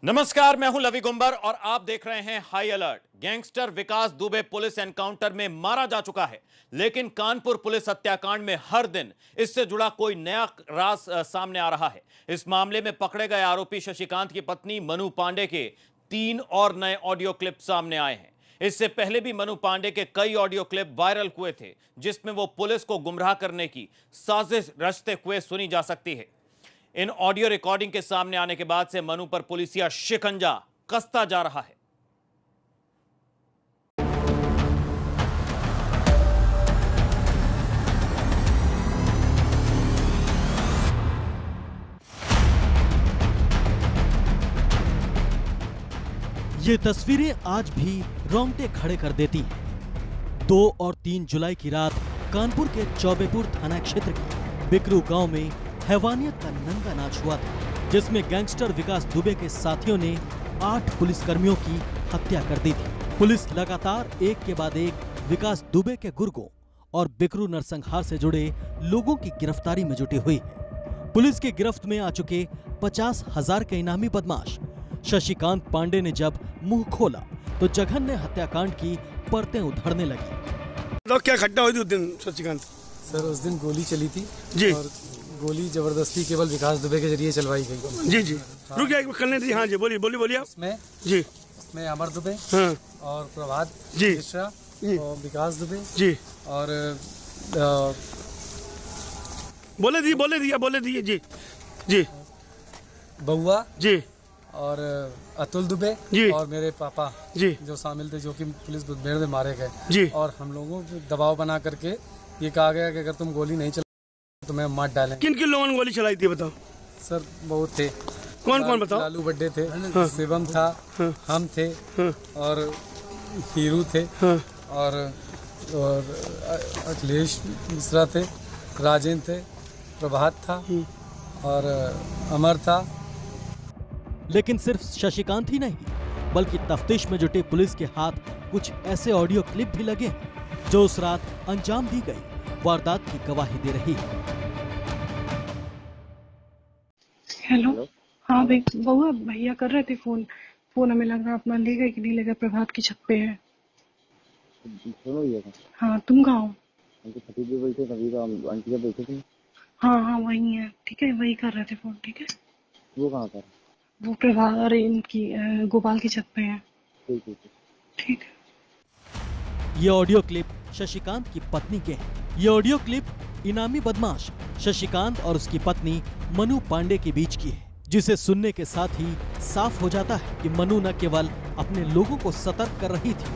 नमस्कार, मैं हूं लवी गुंबर और आप देख रहे हैं हाई अलर्ट। गैंगस्टर विकास दुबे पुलिस एनकाउंटर में मारा जा चुका है, लेकिन कानपुर पुलिस हत्याकांड में हर दिन इससे जुड़ा कोई नया राज सामने आ रहा है। इस मामले में पकड़े गए आरोपी शशिकांत की पत्नी मनु पांडे के 3 और नए ऑडियो क्लिप सामने आए हैं। इससे पहले भी मनु पांडे के कई ऑडियो क्लिप वायरल हुए थे, जिसमें वो पुलिस को गुमराह करने की साजिश रचते हुए सुनी जा सकती है। इन ऑडियो रिकॉर्डिंग के सामने आने के बाद से मनु पर पुलिसिया शिकंजा कसता जा रहा है। ये तस्वीरें आज भी रोंगटे खड़े कर देती हैं। 2 और 3 जुलाई की रात कानपुर के चौबेपुर थाना क्षेत्र के बिकरू गांव में हैवानियत का नंगा नाच हुआ था, जिसमें गैंगस्टर विकास दुबे के साथियों ने 8 पुलिसकर्मियों की हत्या कर दी थी। पुलिस लगातार एक के बाद एक विकास दुबे के गुर्गों और बिकरू नरसंहार से जुड़े लोगों की गिरफ्तारी में जुटी हुई है। पुलिस की गिरफ्त में आ चुके 50,000 के इनामी बदमाश शशिकांत पांडे ने जब मुंह खोला तो जघन्य हत्याकांड की परतें उधड़ने लगी। तो क्या घटना हुई थी उस दिन शशिकांत? सर, उस दिन गोली चली थी जी। और गोली जबरदस्ती केवल विकास दुबे के जरिए चलवाई गई। जी जी। रुक जाइए, करने दीजिए। हाँ जी, बोलिए बोलिए बोलिए आप। इसमें जी। इसमें अमर दुबे हाँ और प्रभात जी मिश्रा और विकास दुबे जी। और बोले दिए जी जी बउआ जी और अतुल दुबे जी और मेरे पापा जी जो शामिल थे, जो कि पुलिस मुठभेड़ में मारे गए जी। और हम लोगों को दबाव बना करके ये कहा गया कि अगर तुम गोली नहीं चला तो मैं मार डालेंगे। किन किन लोगों ने गोली चलाई थी बताओ? सर, बहुत थे। कौन बताओ? लालू बड्डे थे, हाँ। शिवम था, हाँ। हम थे हाँ। और हीरू थे हाँ। और अखिलेश मिश्रा थे, राजेंद्र थे, प्रभात था और अमर था। लेकिन सिर्फ शशिकांत ही नहीं, बल्कि तफ्तीश में जुटी पुलिस के हाथ कुछ ऐसे ऑडियो क्लिप भी लगे हैं जो उस रात अंजाम दी गई वारदात की गवाही दे रही है। हेलो। हाँ बउआ, भैया कर रहे थे फोन हमें लग रहा अपना ले गए कि नहीं ले गए। प्रभात की छत पे है। हाँ, तुम कहाँ हो? हाँ वही है। ठीक है, वही कर रहे थे फोन। ठीक है। वो कहाँ पर? वो प्रभात और इनकी गोपाल की छत पे है। ठीक है। ये ऑडियो क्लिप शशिकांत की पत्नी के हैं। ये ऑडियो क्लिप इनामी बदमाश शशिकांत और उसकी पत्नी मनु पांडे के बीच की है, जिसे सुनने के साथ ही साफ हो जाता है कि मनु न केवल अपने लोगों को सतर्क कर रही थी,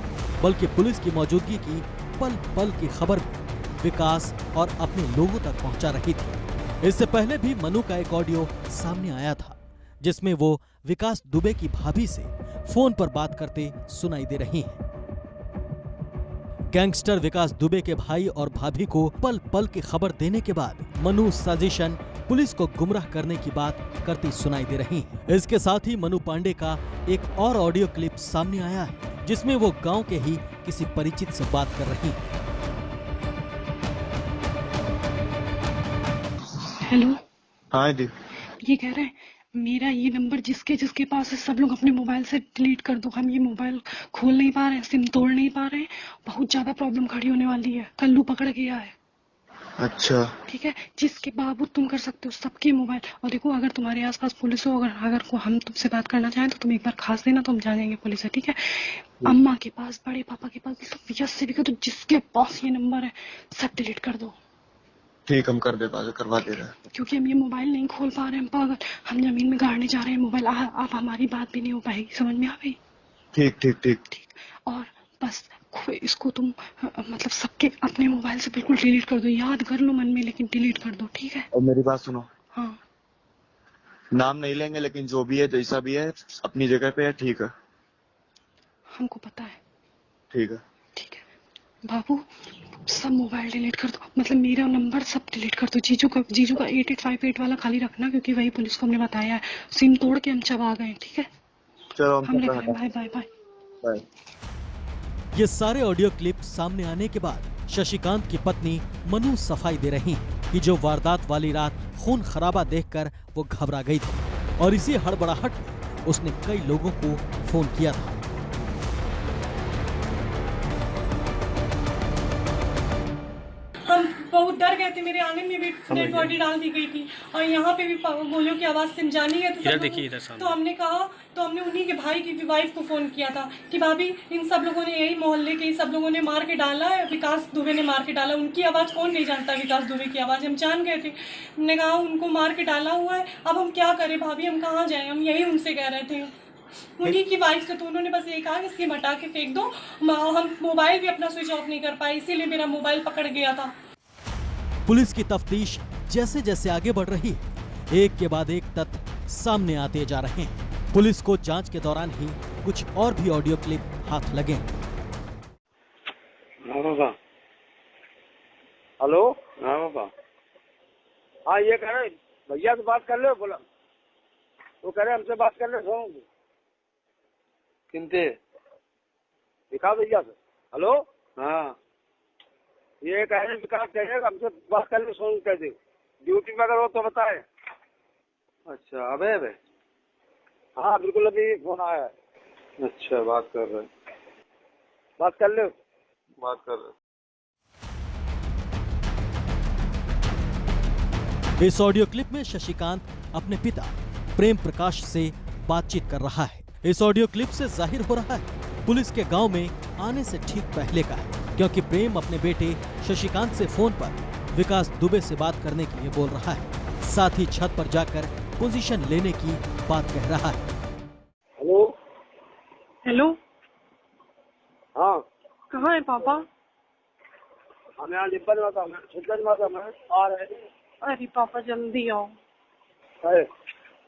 बल्कि पुलिस की मौजूदगी की पल पल की खबर भी विकास और अपने लोगों तक पहुंचा रही थी। इससे पहले भी मनु का एक ऑडियो सामने आया था, जिसमें वो विकास दुबे की भाभी से फोन पर बात करते सुनाई दे रही हैं। गैंगस्टर विकास दुबे के भाई और भाभी को पल पल की खबर देने के बाद मनु साजिशन पुलिस को गुमराह करने की बात करती सुनाई दे रही है। इसके साथ ही मनु पांडे का एक और ऑडियो क्लिप सामने आया है, जिसमें वो गांव के ही किसी परिचित से बात कर रही है। हेलो। हाँ दी। ये कह रहे हैं मेरा ये नंबर जिसके पास है सब लोग अपने मोबाइल से डिलीट कर दो। हम ये मोबाइल खोल नहीं पा रहे हैं, सिम तोड़ नहीं पा रहे हैं। बहुत ज्यादा प्रॉब्लम खड़ी होने वाली है। कल्लू पकड़ गया है। अच्छा। ठीक है, जिसके बावजूद तुम कर सकते हो सबके मोबाइल। और देखो, अगर तुम्हारे आसपास पुलिस हो, अगर को हम तुमसे बात करना चाहें तो तुम एक बार खास देना, तो हम जानेंगे पुलिस है। ठीक है। अम्मा के पास, बड़े पापा के पास, यस से भी तो जिसके पास ये नंबर है सब डिलीट कर दो। ठीक, हम कर देता है, करवा दे रहे हैं। क्योंकि हम ये मोबाइल नहीं खोल पा रहे हैं। हम पागल, हम जमीन में गाड़ने जा रहे हैं मोबाइल। आप हमारी बात भी नहीं हो पाएगी। समझ में आ गई? ठीक ठीक ठीक ठीक। और बस इसको तुम मतलब सबके अपने मोबाइल से बिल्कुल डिलीट कर दो। याद कर लो मन में, लेकिन डिलीट कर दो। ठीक है। और मेरी बात सुनो। हाँ। नाम नहीं लेंगे, लेकिन जो भी है, जैसा भी है, अपनी जगह पे है। ठीक है। हमको पता है। ठीक है। ठीक है बाबू, सब मोबाइल डिलीट कर दो। मतलब मेरा नंबर सब डिलीट कर दो। जीजू का 8858 वाला खाली रखना, क्योंकि वही पुलिस को हमने बताया है। सिम तोड़ के हम चबा गए। ठीक है। चलो, हम बाय बाय बाय बाय। ये सारे ऑडियो क्लिप सामने आने के बाद शशिकांत की पत्नी मनु सफाई दे रही हैं कि जो वारदात वाली रात खून खराबा देखकर वो घबरा गई थी और इसी हड़बड़ाहट में उसने कई लोगों को फोन किया था। हम बहुत डर गए थे। मेरे आंगन में भी डेड बॉडी डाल दी गई थी और यहाँ पे भी गोलियों की आवाज से हम जान ही गए थे। तो हमने कहा, तो हमने उन्हीं के भाई की वाइफ को फोन किया था कि भाभी इन सब लोगों ने, यही मोहल्ले के सब लोगों ने मार के डाला है, विकास दुबे ने मार के डाला। उनकी आवाज़ कौन नहीं जानता, विकास दुबे की आवाज़ हम जान गए थे। हमने कहा उनको मार के डाला हुआ है, अब हम क्या करें भाभी, हम कहाँ जाएं, हम यही उनसे कह रहे थे उन्हीं की वाइफ से। तो उन्होंने बस ये कहा कि इसकी हटा के फेंक दो। हम मोबाइल भी अपना स्विच ऑफ नहीं कर पाए, इसीलिए मेरा मोबाइल पकड़ गया था। पुलिस की तफ्तीश जैसे जैसे आगे बढ़ रही है, एक के बाद एक तथ्य सामने आते जा रहे हैं। पुलिस को जांच के दौरान ही कुछ और भी ऑडियो क्लिप हाथ लगे। हेलो, हाँ बाबा, हाँ ये कह रहे भैया से बात कर लो, बोला वो कह रहे हमसे बात कर लो। किनते विकास भैया से? हेलो, हाँ ये कह रहे विकास कह रहे हमसे बात कर लो, फोन कर दे, ड्यूटी में अगर हो तो बताए। अच्छा, अबे हाँ बिल्कुल, अभी फोन आया है। अच्छा, बात कर रहे, बात कर लो, बात कर रहे। इस ऑडियो क्लिप में शशिकांत अपने पिता प्रेम प्रकाश से बातचीत कर रहा है। इस ऑडियो क्लिप से जाहिर हो रहा है पुलिस के गांव में आने से ठीक पहले का है, क्योंकि प्रेम अपने बेटे शशिकांत से फोन पर विकास दुबे से बात करने के लिए बोल रहा है। साथ ही छत पर जाकर पोजीशन लेने की बात कह रहा है। हेलो, हेलो, हाँ कहाँ है पापा? हम यहाँ लिब्बन माता में, छिद्दन माता में आ रहे हैं। अरे पापा जल्दी आओ। है?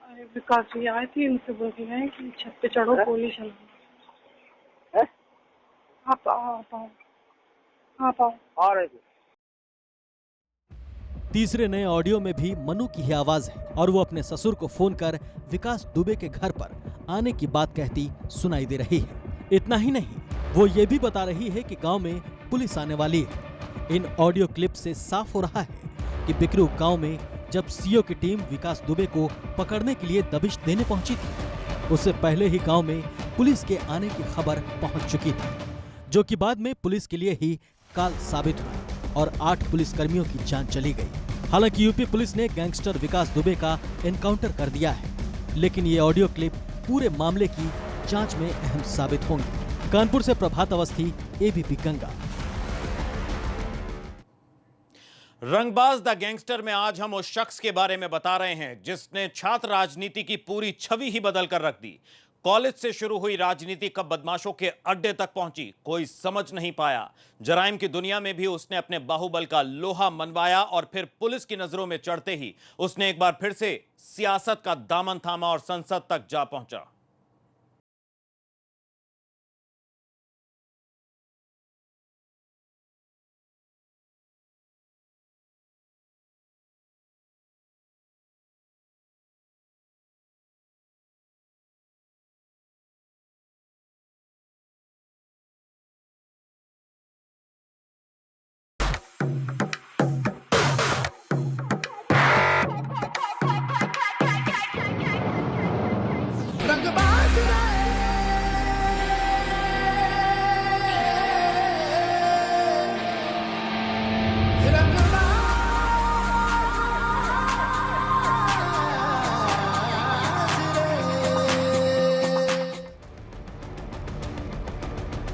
अरे विकास जी आए थे, इनसे बोल रहे हैं कि छत पे चढ़ो, गोली चलाओ। है? आप आओ, आप आओ, आप आओ। आ रहे थे। तीसरे नए ऑडियो में भी मनु की ही आवाज है और वो अपने ससुर को फोन कर विकास दुबे के घर पर आने की बात कहती सुनाई दे रही है। इतना ही नहीं, वो ये भी बता रही है कि गांव में पुलिस आने वाली है। इन ऑडियो क्लिप से साफ हो रहा है कि बिकरू गांव में जब सीओ की टीम विकास दुबे को पकड़ने के लिए दबिश देने पहुंची थी, उससे पहले ही गांव में पुलिस के आने की खबर पहुंच चुकी थी, जो कि बाद में पुलिस के लिए ही काल साबित हुआ और 8 पुलिसकर्मियों की जान चली गई। हालांकि यूपी पुलिस ने गैंगस्टर विकास दुबे का एनकाउंटर कर दिया है, लेकिन ये ऑडियो क्लिप पूरे मामले की जांच में अहम साबित होंगे। कानपुर से प्रभात अवस्थी, एबीपी गंगा। रंगबाज द गैंगस्टर में आज हम उस शख्स के बारे में बता रहे हैं जिसने छात्र राजनीति की पूरी छवि ही बदल कर रख दी। कॉलेज से शुरू हुई राजनीति कब बदमाशों के अड्डे तक पहुंची, कोई समझ नहीं पाया। जराइम की दुनिया में भी उसने अपने बाहुबल का लोहा मनवाया और फिर पुलिस की नजरों में चढ़ते ही उसने एक बार फिर से सियासत का दामन थामा और संसद तक जा पहुंचा।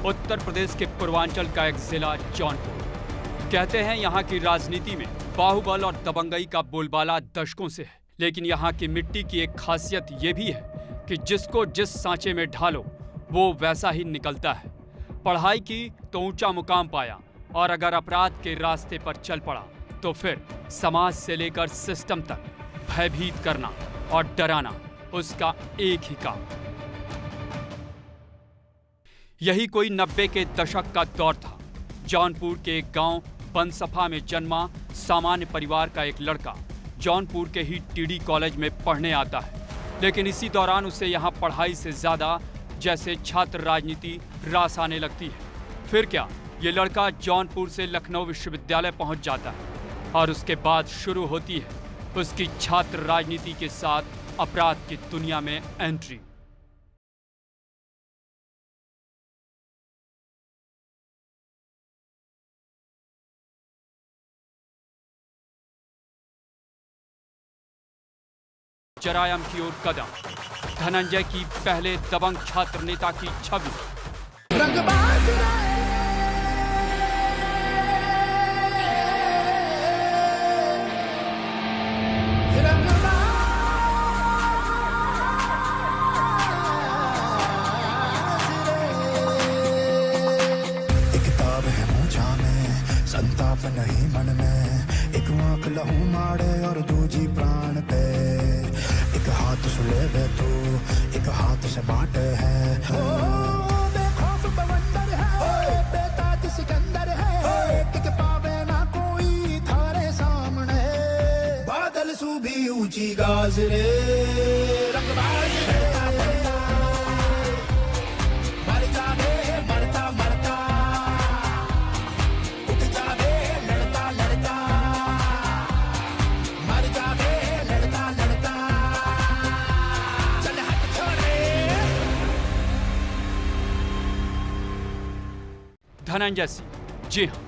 उत्तर प्रदेश के पूर्वांचल का एक जिला जौनपुर। कहते हैं यहाँ की राजनीति में बाहुबल और दबंगई का बोलबाला दशकों से है, लेकिन यहाँ की मिट्टी की एक खासियत ये भी है कि जिसको जिस सांचे में ढालो वो वैसा ही निकलता है। पढ़ाई की तो ऊंचा मुकाम पाया और अगर अपराध के रास्ते पर चल पड़ा तो फिर समाज से लेकर सिस्टम तक भयभीत करना और डराना उसका एक ही काम। यही कोई 90 के दशक का दौर था। जौनपुर के एक गांव बनसफा में जन्मा सामान्य परिवार का एक लड़का जौनपुर के ही टीडी कॉलेज में पढ़ने आता है, लेकिन इसी दौरान उसे यहाँ पढ़ाई से ज़्यादा जैसे छात्र राजनीति रास आने लगती है। फिर क्या, ये लड़का जौनपुर से लखनऊ विश्वविद्यालय पहुँच जाता है और उसके बाद शुरू होती है उसकी छात्र राजनीति के साथ अपराध की दुनिया में एंट्री। जरायम की ओर कदम। धनंजय की पहले दबंग छात्र नेता की छवि। संताप नहीं मन में, एक आंख लहू मारे और दूजी प्राण पे, एक हाथ सुले वे तू, एक हाथ से बांटे है। बेखौफ बवंडर है, बेताज सिकंदर है, टिक पावे ना कोई थारे सामने। बादल सूबी ऊंची गाज रे, रंगबाज रे, मर जावे मरता मरता, धनंजय सिंह, जी हाँ,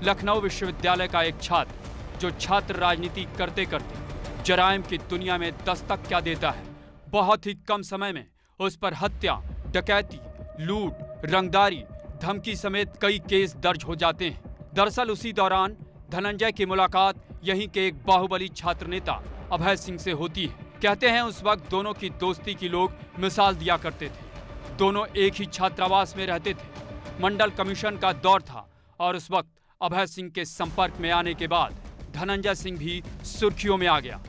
लखनऊ विश्वविद्यालय का एक छात्र जो छात्र राजनीति करते करते जराइम की दुनिया में दस्तक क्या देता है। बहुत ही कम समय में उस पर हत्या, डकैती, लूट, रंगदारी, धमकी समेत कई केस दर्ज हो जाते हैं। दरअसल उसी दौरान धनंजय की मुलाकात यहीं के एक बाहुबली छात्र नेता अभय सिंह से होती है। कहते हैं उस वक्त दोनों की दोस्ती की लोग मिसाल दिया करते थे। दोनों एक ही छात्रावास में रहते थे। मंडल कमीशन का दौर था और उस वक्त अभय सिंह के संपर्क में आने के बाद धनंजय सिंह भी सुर्खियों में आ गया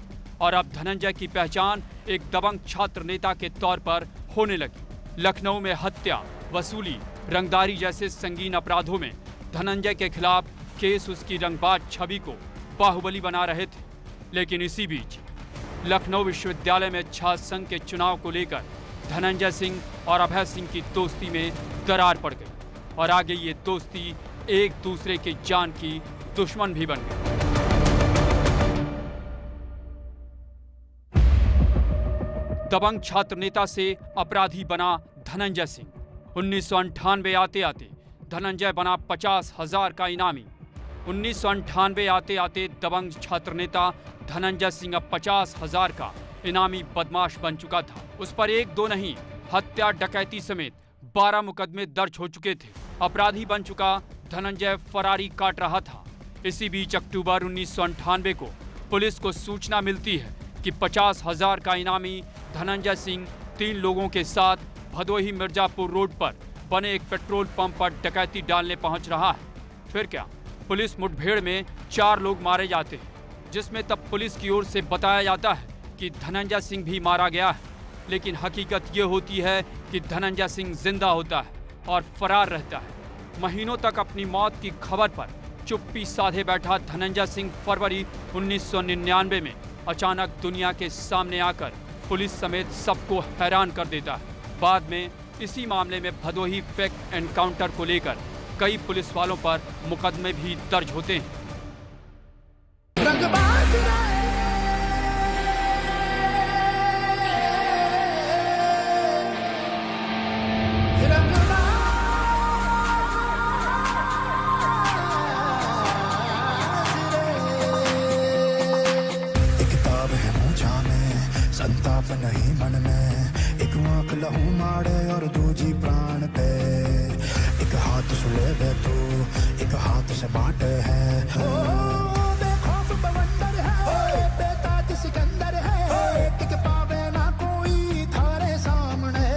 और अब धनंजय की पहचान एक दबंग छात्र नेता के तौर पर होने लगी। लखनऊ में हत्या, वसूली, रंगदारी जैसे संगीन अपराधों में धनंजय के खिलाफ केस उसकी रंगबाज छवि को बाहुबली बना रहे थे। लेकिन इसी बीच लखनऊ विश्वविद्यालय में छात्र संघ के चुनाव को लेकर धनंजय सिंह और अभय सिंह की दोस्ती में दरार पड़ गई और आगे ये दोस्ती एक दूसरे की जान की दुश्मन भी बन गई। दबंग छात्र नेता से अपराधी बना धनंजय सिंह। 1998 आते आते धनंजय बना 50,000 का इनामी। 1998 आते आते दबंग छात्र नेता धनंजय सिंह अब 50,000 का इनामी बदमाश बन चुका था। उस पर एक दो नहीं, हत्या, डकैती समेत 12 मुकदमे दर्ज हो चुके थे। अपराधी बन चुका धनंजय फरारी काट रहा था। इसी बीच अक्टूबर 1998 को पुलिस को सूचना मिलती है कि 50,000 का इनामी धनंजय सिंह 3 लोगों के साथ भदोही मिर्जापुर रोड पर बने एक पेट्रोल पंप पर डकैती डालने पहुंच रहा है। फिर क्या, पुलिस मुठभेड़ में 4 लोग मारे जाते हैं, जिसमें तब पुलिस की ओर से बताया जाता है कि धनंजय सिंह भी मारा गया है। लेकिन हकीकत ये होती है कि धनंजय सिंह जिंदा होता है और फरार रहता है। महीनों तक अपनी मौत की खबर पर चुप्पी साधे बैठा धनंजय सिंह फरवरी 1999 में अचानक दुनिया के सामने आकर पुलिस समेत सबको हैरान कर देता है। बाद में इसी मामले में भदोही फेक एनकाउंटर को लेकर कई पुलिस वालों पर मुकदमे भी दर्ज होते हैं। संताप नहीं मन में, एक आंख लहू मारे और दूजी प्राण पे, एक हाथ सुले वे तू, एक हाथ से बांटे है। बेखौफ बवंडर है, बेताज सिकंदर है, टिक पावे ना कोई थारे सामने।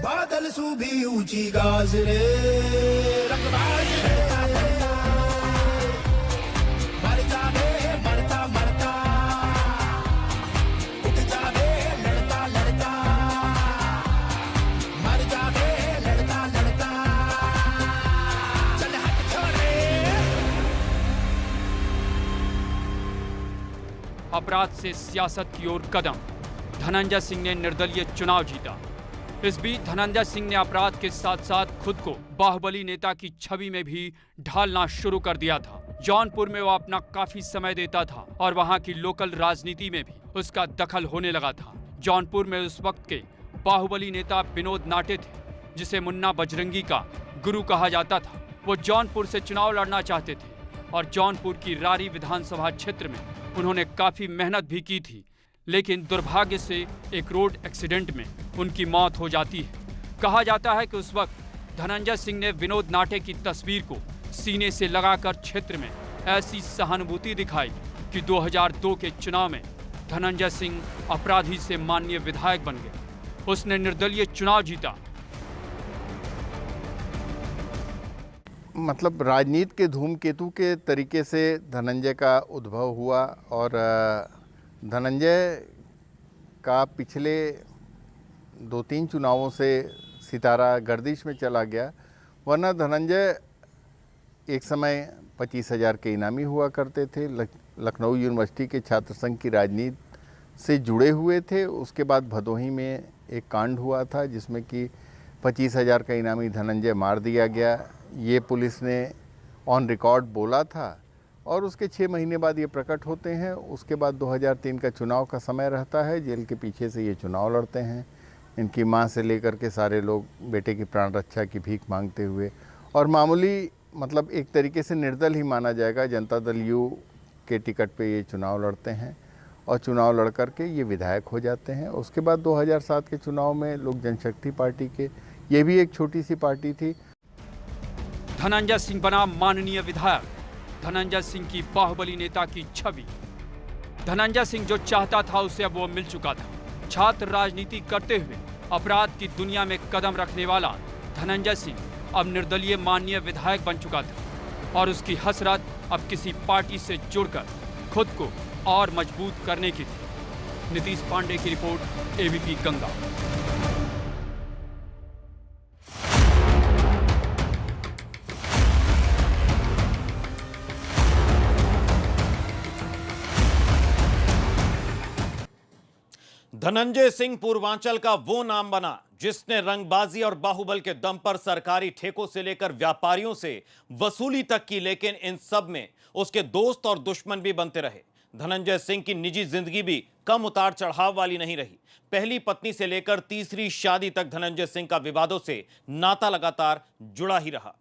बादल सूबी ऊंची गाज रे, रंगबाज रे, मर जावे मरता मरता, अपराध से सियासत की ओर कदम। धनंजय सिंह ने निर्दलीय चुनाव जीता। इस बीच धनंजय सिंह ने अपराध के साथ साथ खुद को बाहुबली नेता की छवि में भी ढालना शुरू कर दिया था। जौनपुर में वो अपना काफी समय देता था और वहां की लोकल राजनीति में भी उसका दखल होने लगा था। जौनपुर में उस वक्त के बाहुबली नेता विनोद नाटे थे, जिसे मुन्ना बजरंगी का गुरु कहा जाता था। वो जौनपुर से चुनाव लड़ना चाहते थे और जौनपुर की रारी विधानसभा क्षेत्र में उन्होंने काफी मेहनत भी की थी, लेकिन दुर्भाग्य से एक रोड एक्सीडेंट में उनकी मौत हो जाती है। कहा जाता है कि उस वक्त धनंजय सिंह ने विनोद नाटे की तस्वीर को सीने से लगाकर क्षेत्र में ऐसी सहानुभूति दिखाई कि 2002 के चुनाव में धनंजय सिंह अपराधी से माननीय विधायक बन गए। उसने निर्दलीय चुनाव जीता। मतलब राजनीति के धूमकेतु के तरीके से धनंजय का उद्भव हुआ और धनंजय का पिछले 2-3 चुनावों से सितारा गर्दिश में चला गया, वरना धनंजय एक समय 25,000 के इनामी हुआ करते थे। लखनऊ यूनिवर्सिटी के छात्र संघ की राजनीति से जुड़े हुए थे। उसके बाद भदोही में एक कांड हुआ था जिसमें कि 25,000 का इनामी धनंजय मार दिया गया। ये पुलिस ने ऑन रिकॉर्ड बोला था और उसके 6 महीने बाद ये प्रकट होते हैं। उसके बाद 2003 का चुनाव का समय रहता है, जेल के पीछे से ये चुनाव लड़ते हैं। इनकी मां से लेकर के सारे लोग बेटे की प्राण रक्षा की भीख मांगते हुए, और मामूली मतलब एक तरीके से निर्दल ही माना जाएगा, जनता दल यू के टिकट पे ये चुनाव लड़ते हैं और चुनाव लड़ करके ये विधायक हो जाते हैं। उसके बाद 2007 के चुनाव में लोक जनशक्ति पार्टी के, ये भी एक छोटी सी पार्टी थी। धनंजय सिंह बना माननीय विधायक। धनंजय सिंह की बाहुबली नेता की छवि। धनंजय सिंह जो चाहता था उसे अब वो मिल चुका था। छात्र राजनीति करते हुए अपराध की दुनिया में कदम रखने वाला धनंजय सिंह अब निर्दलीय माननीय विधायक बन चुका था और उसकी हसरत अब किसी पार्टी से जुड़कर खुद को और मजबूत करने की थी। नीतीश पांडे की रिपोर्ट, एबीपी गंगा। धनंजय सिंह पूर्वांचल का वो नाम बना जिसने रंगबाजी और बाहुबल के दम पर सरकारी ठेकों से लेकर व्यापारियों से वसूली तक की, लेकिन इन सब में उसके दोस्त और दुश्मन भी बनते रहे। धनंजय सिंह की निजी जिंदगी भी कम उतार चढ़ाव वाली नहीं रही। पहली पत्नी से लेकर तीसरी शादी तक धनंजय सिंह का विवादों से नाता लगातार जुड़ा ही रहा।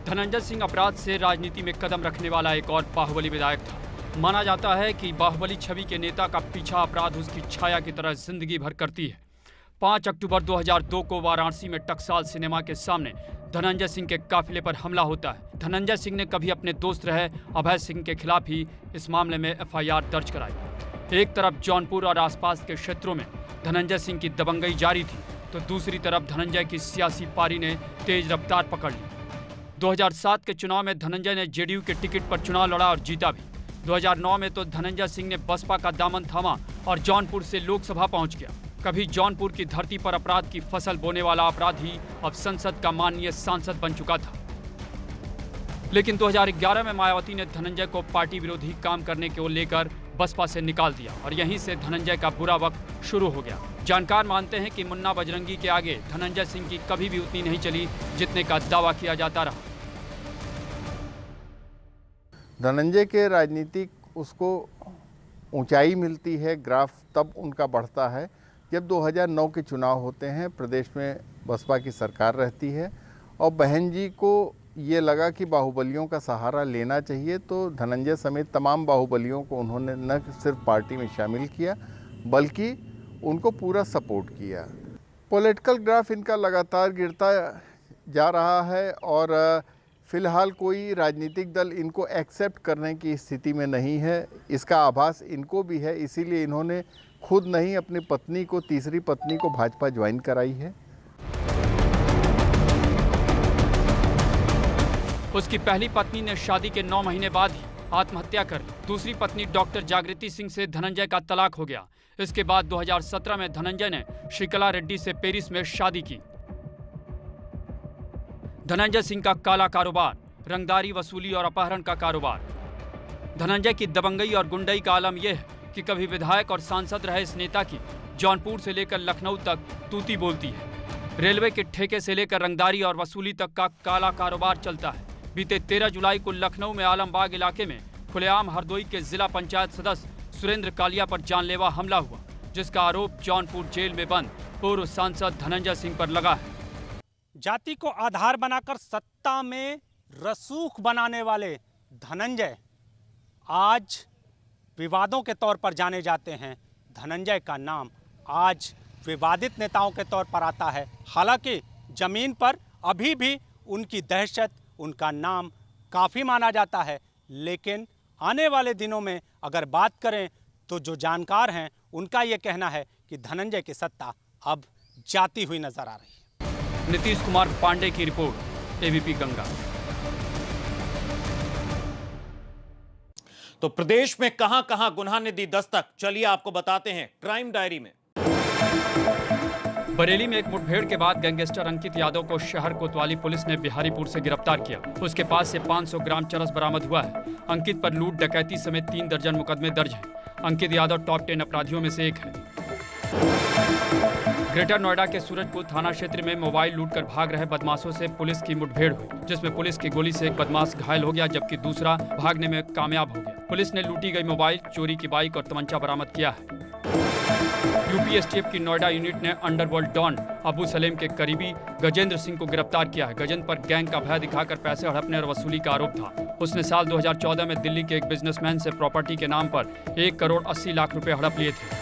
धनंजय सिंह अपराध से राजनीति में कदम रखने वाला एक और बाहुबली विधायक था। माना जाता है कि बाहुबली छवि के नेता का पीछा अपराध उसकी छाया की तरह जिंदगी भर करती है। 5 अक्टूबर 2002 को वाराणसी में टकसाल सिनेमा के सामने धनंजय सिंह के काफिले पर हमला होता है। धनंजय सिंह ने कभी अपने दोस्त रहे अभय सिंह के खिलाफ ही इस मामले में FIR दर्ज कराई। एक तरफ जौनपुर और आसपास के क्षेत्रों में धनंजय सिंह की दबंगई जारी थी, तो दूसरी तरफ धनंजय की सियासी पारी ने तेज रफ्तार पकड़ ली। 2007 के चुनाव में धनंजय ने JDU के टिकट पर चुनाव लड़ा और जीता भी। 2009 में तो धनंजय सिंह ने बसपा का दामन थामा और जौनपुर से लोकसभा पहुंच गया। कभी जौनपुर की धरती पर अपराध की फसल बोने वाला अपराधी अब संसद का माननीय सांसद बन चुका था। लेकिन 2011 में मायावती ने धनंजय को पार्टी विरोधी काम करने को लेकर बसपा से निकाल दिया और यहीं से धनंजय का बुरा वक्त शुरू हो गया। जानकार मानते हैं कि मुन्ना बजरंगी के आगे धनंजय सिंह की कभी भी उतनी नहीं चली जितने का दावा किया जाता रहा। धनंजय के राजनीतिक उसको ऊंचाई मिलती है, ग्राफ तब उनका बढ़ता है जब 2009 के चुनाव होते हैं। प्रदेश में बसपा की सरकार रहती है और बहन जी को ये लगा कि बाहुबलियों का सहारा लेना चाहिए, तो धनंजय समेत तमाम बाहुबलियों को उन्होंने न सिर्फ पार्टी में शामिल किया बल्कि उनको पूरा सपोर्ट किया। पॉलिटिकल ग्राफ इनका लगातार गिरता जा रहा है और फिलहाल कोई राजनीतिक दल इनको एक्सेप्ट करने की स्थिति में नहीं है। इसका आभास इनको भी है, इसीलिए इन्होंने खुद नहीं अपनी पत्नी को, तीसरी पत्नी को भाजपा ज्वाइन कराई है। उसकी पहली पत्नी ने शादी के 9 महीने बाद ही आत्महत्या कर ली। दूसरी पत्नी डॉक्टर जागृति सिंह से धनंजय का तलाक हो गया। इसके बाद 2017 में धनंजय ने शिकला रेड्डी से पेरिस में शादी की। धनंजय सिंह का काला कारोबार, रंगदारी वसूली और अपहरण का कारोबार। धनंजय की दबंगई और गुंडई का आलम यह है कि कभी विधायक और सांसद रहे इस नेता की जौनपुर से लेकर लखनऊ तक तूती बोलती है। रेलवे के ठेके से लेकर रंगदारी और वसूली तक का काला कारोबार चलता है। बीते 13 जुलाई को लखनऊ में आलमबाग इलाके में खुलेआम हरदोई के जिला पंचायत सदस्य सुरेंद्र कालिया पर जानलेवा हमला हुआ, जिसका आरोप जौनपुर जेल में बंद पूर्व सांसद धनंजय सिंह पर लगा है। जाति को आधार बनाकर सत्ता में रसूख बनाने वाले धनंजय आज विवादों के तौर पर जाने जाते हैं। धनंजय का नाम आज विवादित नेताओं के तौर पर आता है। हालांकि जमीन पर अभी भी उनकी दहशत, उनका नाम काफ़ी माना जाता है, लेकिन आने वाले दिनों में अगर बात करें तो जो जानकार हैं उनका ये कहना है कि धनंजय की सत्ता अब जाती हुई नजर आ रही है। नीतीश कुमार पांडे की रिपोर्ट, एबीपी गंगा। तो प्रदेश में कहां-कहां गुनाह ने दी दस्तक, चलिए आपको बताते हैं क्राइम डायरी में। बरेली में एक मुठभेड़ के बाद गैंगस्टर अंकित यादव को शहर कोतवाली पुलिस ने बिहारीपुर से गिरफ्तार किया। उसके पास से 500 ग्राम चरस बरामद हुआ है। अंकित पर लूट, डकैती समेत 3 दर्जन मुकदमे दर्ज हैं। अंकित यादव टॉप 10 अपराधियों में से एक है। ग्रेटर नोएडा के सूरजपुर थाना क्षेत्र में मोबाइल लूटकर भाग रहे बदमाशों से पुलिस की मुठभेड़ हुई, जिसमें पुलिस की गोली से एक बदमाश घायल हो गया, जबकि दूसरा भागने में कामयाब हो गया। पुलिस ने लूटी गई मोबाइल, चोरी की बाइक और तमंचा बरामद किया है। यूपी एसटीएफ की नोएडा यूनिट ने अंडरवर्ल्ड डॉन अबू सलेम के करीबी गजेंद्र सिंह को गिरफ्तार किया है। गजेंद्र पर गैंग का भय दिखाकर पैसे हड़पने और वसूली का आरोप था। उसने साल 2014 में दिल्ली के एक बिजनेसमैन से प्रॉपर्टी के नाम पर 1 करोड़ 80 लाख रुपए हड़प लिए थे।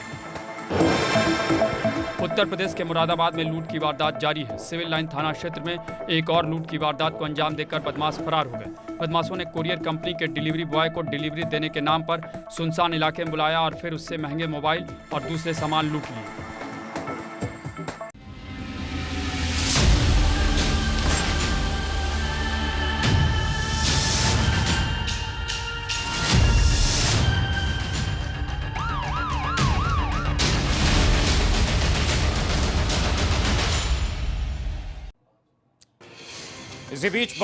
उत्तर प्रदेश के मुरादाबाद में लूट की वारदात जारी है। सिविल लाइन थाना क्षेत्र में एक और लूट की वारदात को अंजाम देकर बदमाश फरार हो गए। बदमाशों ने कुरियर कंपनी के डिलीवरी बॉय को डिलीवरी देने के नाम पर सुनसान इलाके में बुलाया और फिर उससे महंगे मोबाइल और दूसरे सामान लूट लिए। इसी बीच